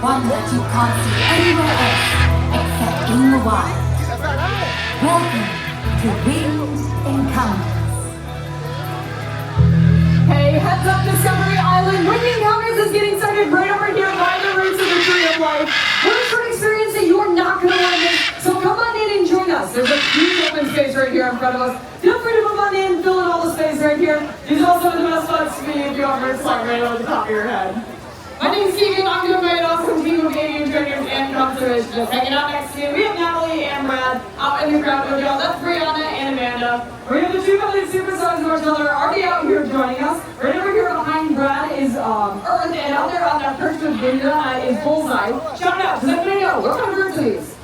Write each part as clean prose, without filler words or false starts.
one that you can't see anywhere else except in the wild. Welcome to Winged Encounters. Hey, heads up Discovery Island. Winged Encounters is getting started right over here by the roots of the Tree of Life. We're a short experience that you are not going to want to miss, so come on in and join us. There's a huge open space right here in front of us. Feel free to move on in, fill in all the space right here. These are some of the best spots to be if you have a slide right over the top of your head. My name's Keegan. I'm joined by an awesome team of avian trainers and conservationists. Hanging out next to you, we have Natalie and Brad. Out in the crowd with y'all, that's Brianna and Amanda. We have the two village superstars of our children are already out here joining us. Right over here behind Brad is Earth, and out there on that perch with Brenda is Bullseye. Shout out, does anybody know? What kind of birds are these?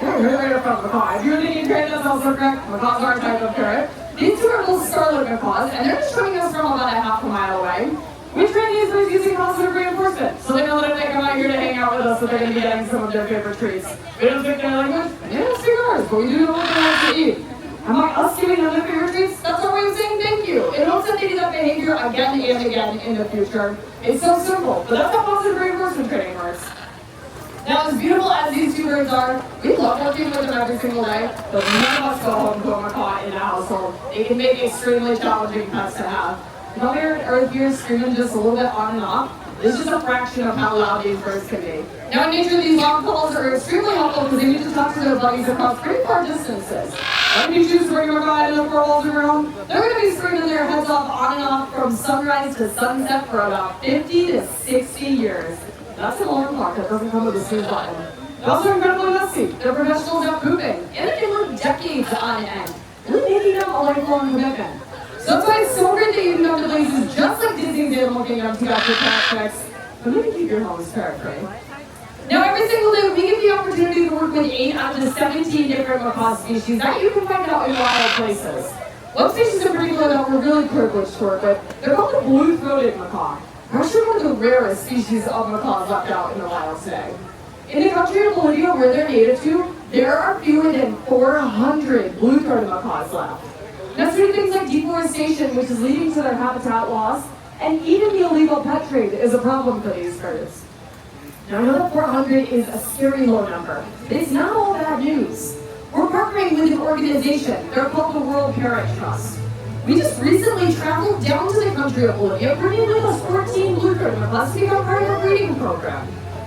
We're right up front of Macaw. If you're thinking parrot, that's also correct. Macaws are a type of parrot. These two are little scarlet macaws, and they're just joining us from about a half a mile away. We train these birds using positive reinforcement, so they know that if they come out here to hang out with us, that they're going to be getting some of their favorite treats. We don't speak their language, and they don't speak ours, but we do know what they like to eat. And by us giving them their favorite treats, that's our way of saying thank you. It hopes that they do that behavior again and again in the future. It's so simple, but that's how positive reinforcement training works. Now, as beautiful as these two birds are, we love working with them every single day, but none of us go home to a macaw in a household. It can make extremely challenging pets to have. You know, here at Earth here screaming just a little bit on and off, it's just a fraction of how loud these birds can be. Now, in nature, these long calls are extremely helpful because they need to talk to their buddies across pretty far distances. When you choose to bring your macaw into the four walls of your home, they're going to be screaming their heads off on and off from sunrise to sunset for about 50 to 60 years. That's an alarm clock that doesn't come with a snooze button. They're also incredibly messy. They're professionals at pooping, and they can live decades on end, really making them a lifelong commitment. So that's why it's so great that you can come to places just like Disney's Animal Kingdom to get your cat fix, but maybe keep your homes parrot-free. Now, every single day we get the opportunity to work with 8 out of the 17 different macaw species that you can find out in wild places. One species in particular that we're really privileged to work with, they're called the blue-throated macaw. They're actually one of the rarest species of macaws left out in the wild today. In the country of Bolivia, where they're native to, there are fewer than 400 blue-throated macaws left. That's due to things like deforestation, which is leading to their habitat loss, and even the illegal pet trade is a problem for these birds. Now, I know that 400 is a scary low number, but it's not all bad news. We're partnering with an organization. They're called the World Parrot Trust. We just recently traveled down to the country of Bolivia, bringing with us 14 blue-throated macaws to become part of their breeding program.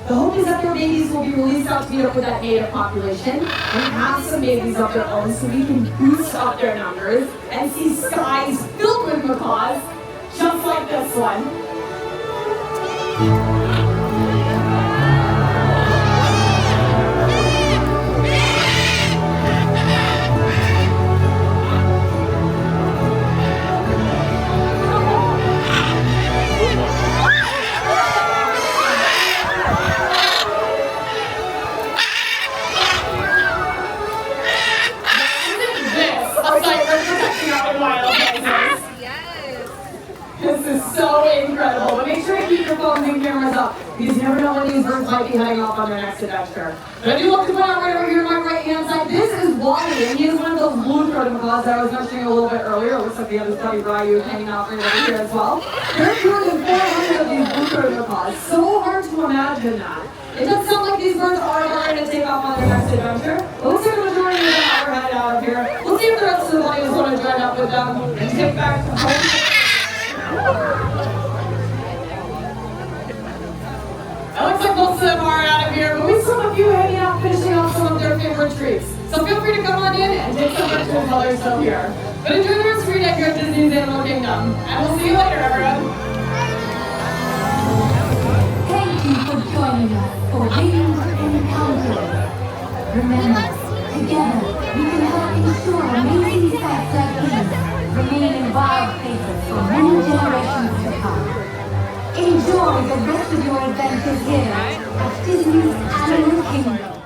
The hope is that their babies will be released out to meet up with that native population and have some babies of their own so we can boost up their numbers and see skies filled with macaws, just like this one. This is so incredible, but make sure to keep your phones and cameras up because you never know when these birds might be heading off on their next adventure. But I do love to point out right over here on my right hand side, this is Wally, and he is one of those blue-throated macaws that I was mentioning a little bit earlier. It looks like we have his buddy Ryu hanging out right over here as well. There are fewer than 400 of these blue-throated macaws. So hard to imagine that. It does sound like these birds are ready to take off on their next adventure, but looks like the majority of them are headed out of here. We'll see if the rest of the buddies want to join up with them and take back home. It looks like most of them are out of here, but we still have a few hanging out finishing off some of their favorite treats. So feel free to come on in and take some pictures while they're still here. But enjoy the rest of your day here at Disney's Animal Kingdom. And we'll see you later, everyone. Thank you for joining us for Winged Encounters. Remember, together we can help ensure amazing sights like these remain in wild places for many generations to come. Enjoy the rest of your adventures here at Disney's Animal Kingdom.